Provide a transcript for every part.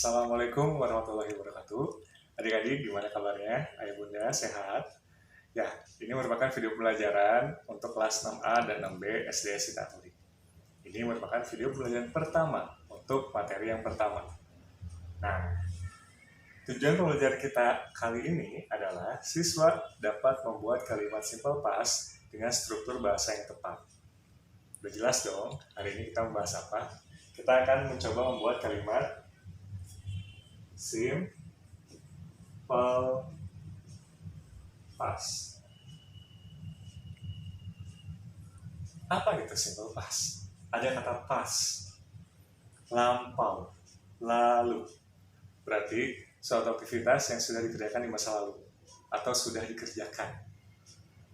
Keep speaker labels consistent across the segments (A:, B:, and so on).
A: Assalamualaikum warahmatullahi wabarakatuh. Adik-adik, gimana kabarnya? Ayah bunda, sehat? Ya, ini merupakan video pembelajaran untuk kelas 6A dan 6B SD Sitaturi. Ini merupakan video pembelajaran pertama untuk materi yang pertama. Nah, tujuan pembelajaran kita kali ini adalah siswa dapat membuat kalimat simple past dengan struktur bahasa yang tepat. Udah jelas dong, hari ini kita membahas apa? Kita akan mencoba membuat kalimat simple past. Apa itu simple past? Ada kata past, lampau, lalu. Berarti suatu aktivitas yang sudah dikerjakan di masa lalu atau sudah dikerjakan.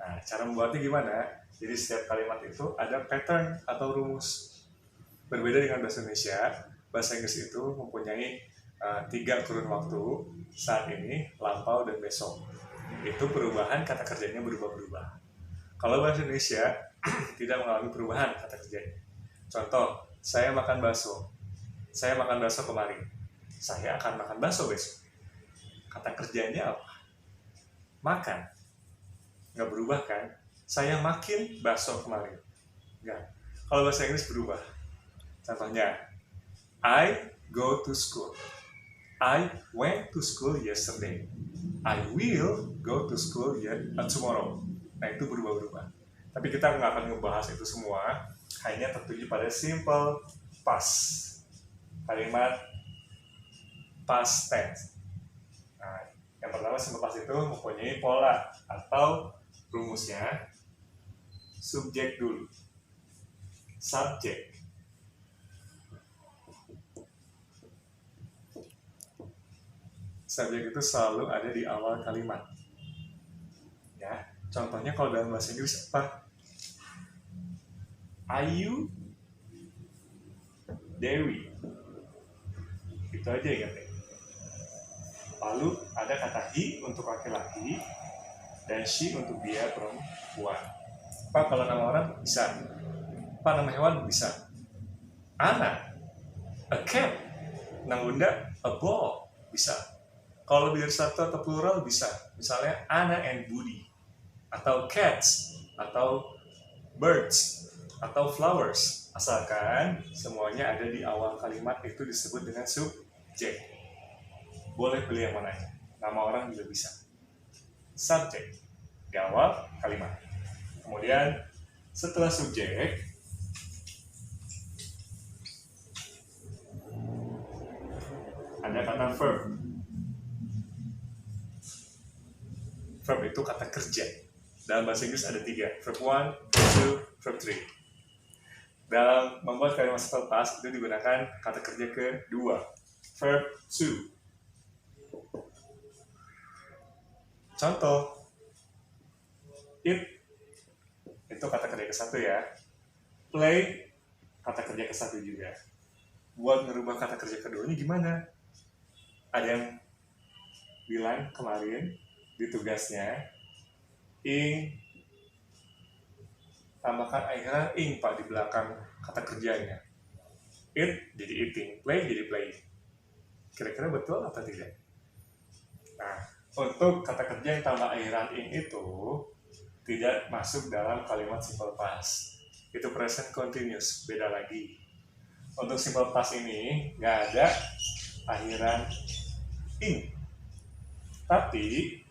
A: Nah, cara membuatnya gimana? Jadi setiap kalimat itu ada pattern atau rumus. Berbeda dengan bahasa Indonesia, bahasa Inggris itu mempunyai 3 kurun waktu, saat ini, lampau, dan besok. Itu perubahan kata kerjanya berubah-ubah. Kalau bahasa Indonesia tidak mengalami perubahan kata kerjanya. Contoh, saya makan bakso. Saya makan bakso kemarin. Saya akan makan bakso besok. Kata kerjanya apa? Makan. Nggak berubah kan? Saya makin bakso kemarin. Nggak. Kalau bahasa Inggris berubah. Contohnya, I go to school. I went to school yesterday. I will go to school tomorrow. Nah, itu berubah-ubah. Tapi kita nggak akan ngebahas itu semua, hanya tertuju pada simple past. Kalimat past tense. Nah, yang pertama simple past itu mempunyai pola atau rumusnya subjek dulu. Subjek. Subjek itu selalu ada di awal kalimat. Ya, contohnya kalau dalam bahasa Inggris apa? Ayu, Dewi. Itu aja ingatnya. Lalu ada kata he untuk laki-laki dan she untuk dia perempuan. Pak, kalau nama orang bisa. Pak, nama hewan bisa. Anak, a cat. Nama bunda, a ball. Bisa. Kalau lebih dari satu atau plural bisa. Misalnya Ana and Budi, atau cats, atau birds, atau flowers. Asalkan semuanya ada di awal kalimat itu disebut dengan subjek. Boleh pilih yang mananya. Nama orang juga bisa. Subjek di awal kalimat. Kemudian setelah subjek ada kata verb. Verb itu kata kerja. Dalam bahasa Inggris ada 3, verb 1, verb 2, verb 3. Dalam membuat kalimat simple past itu digunakan kata kerja kedua, verb 2. Contoh, eat itu kata kerja ke-1 ya. Play kata kerja ke-1 juga. Buat ngerubah kata kerja keduanya gimana? Ada yang bilang kemarin di tugasnya, ing, tambahkan akhiran ing pak di belakang kata kerjanya. Eat jadi eating, play jadi playing. Kira-kira betul atau tidak? Nah, untuk kata kerja yang tambah akhiran ing itu tidak masuk dalam kalimat simple past. Itu present continuous, beda lagi. Untuk simple past ini nggak ada akhiran ing. Tapi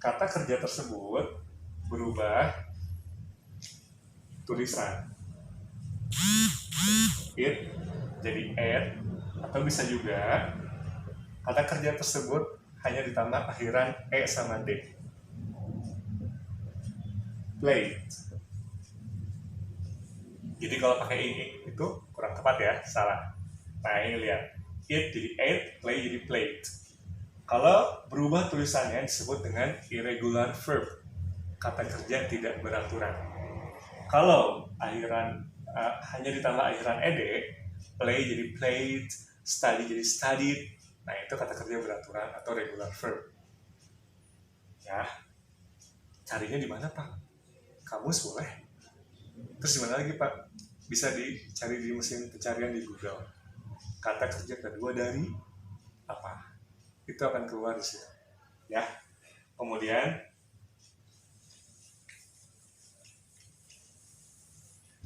A: kata kerja tersebut berubah tulisan. It jadi ed, atau bisa juga kata kerja tersebut hanya ditambah akhiran e sama d. Play. Jadi kalau pakai ini itu kurang tepat ya, salah. Nah ini lihat, it jadi ate, play jadi played. Kalau berubah tulisannya disebut dengan irregular verb, kata kerja tidak beraturan. Kalau akhiran hanya ditambah akhiran ed, play jadi played, study jadi studied, nah itu kata kerja beraturan atau regular verb. Ya, carinya di mana Pak? Kamus boleh. Terus di mana lagi Pak? Bisa dicari di mesin pencarian di Google. Kata kerja kedua dari apa. Itu akan keluar di situ. Ya. Kemudian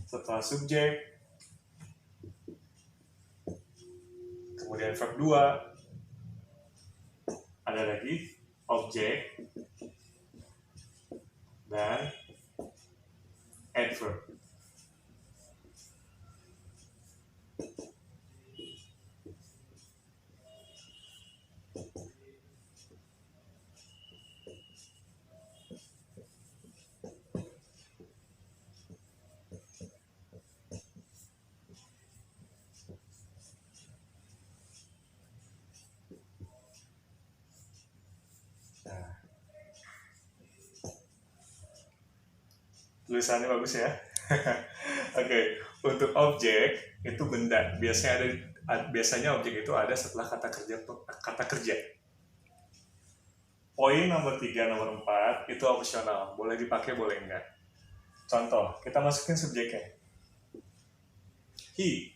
A: setelah subjek, kemudian verb 2, ada lagi objek dan adverb. Tulisannya bagus ya. Oke, untuk objek itu benda. Biasanya objek itu ada setelah kata kerja. Poin nomor 3, nomor 4 itu opsional, boleh dipakai boleh enggak. Contoh, kita masukin subjeknya. He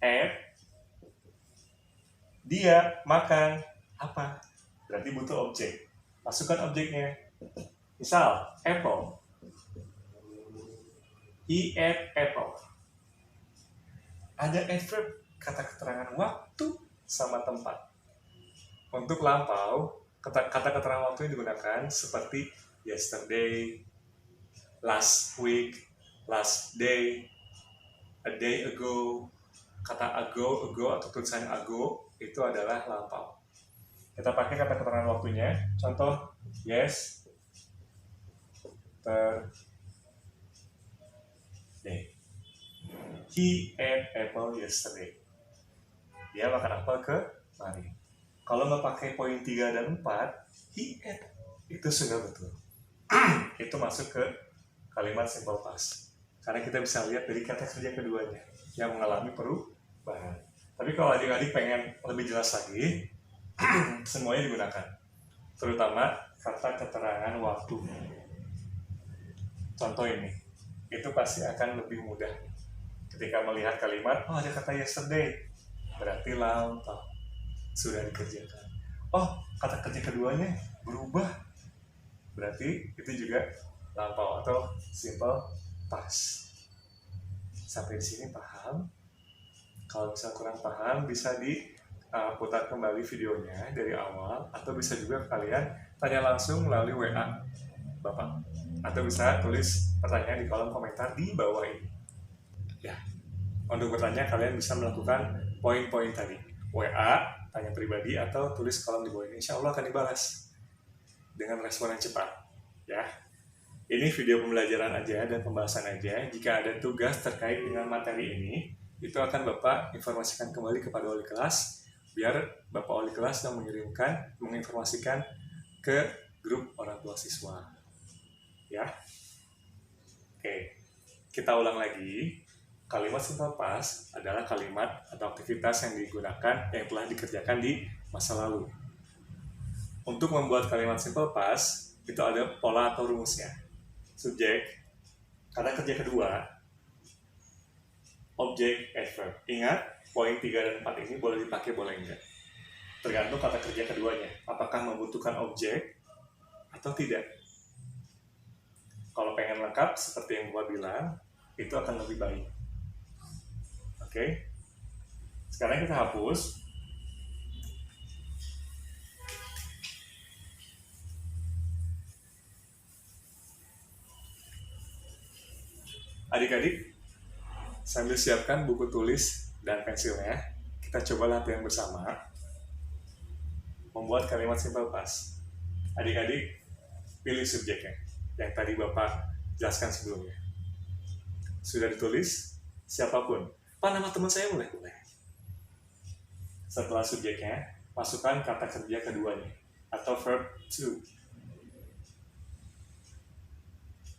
A: ate, dia makan apa? Berarti butuh objek. Masukkan objeknya. Misal, apple. He ate apple. Ada adverb, kata keterangan waktu sama tempat. Untuk lampau, kata keterangan waktu yang digunakan seperti yesterday, last week, last day, a day ago. Kata ago atau tulisan ago itu adalah lampau. Kita pakai kata keterangan waktunya. Contoh, yes, day. He ate apple yesterday. Dia makan apel kemarin. Kalau nggak pakai poin 3 dan 4, he ate, itu sudah betul. Itu masuk ke kalimat simple past. Karena kita bisa lihat dari kata kerja keduanya yang mengalami perubahan. Tapi kalau adik-adik pengen lebih jelas lagi, semuanya digunakan. Terutama kata keterangan waktu. Contoh ini, itu pasti akan lebih mudah. Ketika melihat kalimat, oh ada kata yesterday, berarti lampau, sudah dikerjakan. Oh, kata kerja keduanya berubah, berarti itu juga lampau atau simple past. Sampai di sini paham? Kalau bisa kurang paham, bisa diputar kembali videonya dari awal, atau bisa juga kalian tanya langsung melalui WA Bapak, atau bisa tulis pertanyaan di kolom komentar di bawah ini. Ya, untuk bertanya kalian bisa melakukan poin-poin tadi, WA, tanya pribadi, atau tulis kolom di bawah ini. Insya Allah akan dibalas dengan respon yang cepat. Ya, ini video pembelajaran aja dan pembahasan aja. Jika ada tugas terkait dengan materi ini, itu akan Bapak informasikan kembali kepada wali kelas, biar Bapak wali kelas yang menginformasikan ke grup orang tua siswa. Ya, oke, kita ulang lagi. Kalimat simple past adalah kalimat atau aktivitas yang digunakan yang telah dikerjakan di masa lalu. Untuk membuat kalimat simple past, itu ada pola atau rumusnya. Subjek, kata kerja kedua, objek, adverb. Ingat, poin 3 dan 4 ini boleh dipakai, boleh enggak. Tergantung kata kerja keduanya. Apakah membutuhkan objek atau tidak. Kalau pengen lengkap, seperti yang Bapak bilang, itu akan lebih baik. Oke. Sekarang kita hapus. Adik-adik, sambil siapkan buku tulis dan pensilnya, kita coba latihan bersama membuat kalimat simple past. Adik-adik, pilih subjeknya yang tadi Bapak jelaskan sebelumnya. Sudah ditulis? Siapapun. Pak, nama teman saya boleh? Setelah subjeknya, masukkan kata kerja keduanya atau verb to.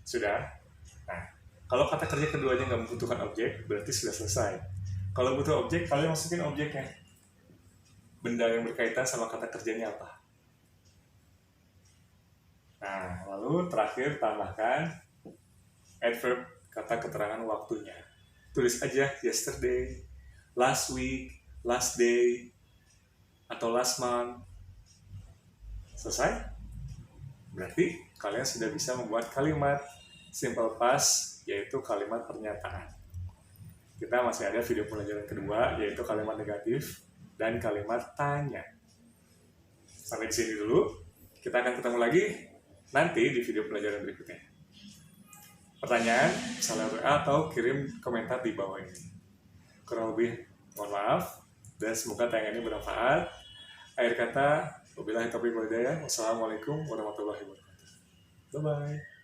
A: Sudah? Nah, kalau kata kerja keduanya nggak membutuhkan objek, berarti sudah selesai. Kalau butuh objek, kalian masukin objeknya. Benda yang berkaitan sama kata kerjanya apa? Nah, lalu terakhir tambahkan adverb, kata keterangan waktunya. Tulis aja yesterday, last week, last day, atau last month. Selesai? Berarti kalian sudah bisa membuat kalimat simple past, yaitu kalimat pernyataan. Kita masih ada video pelajaran kedua, yaitu kalimat negatif dan kalimat tanya. Sampai di sini dulu. Kita akan ketemu lagi nanti di video pelajaran berikutnya. Pertanyaan, salah WA atau kirim komentar di bawah ini. Kurang lebih mohon maaf, dan semoga tayangan ini bermanfaat. Akhir kata, wabillahi taufiq wal hidayah. Wassalamualaikum warahmatullahi wabarakatuh. Bye-bye.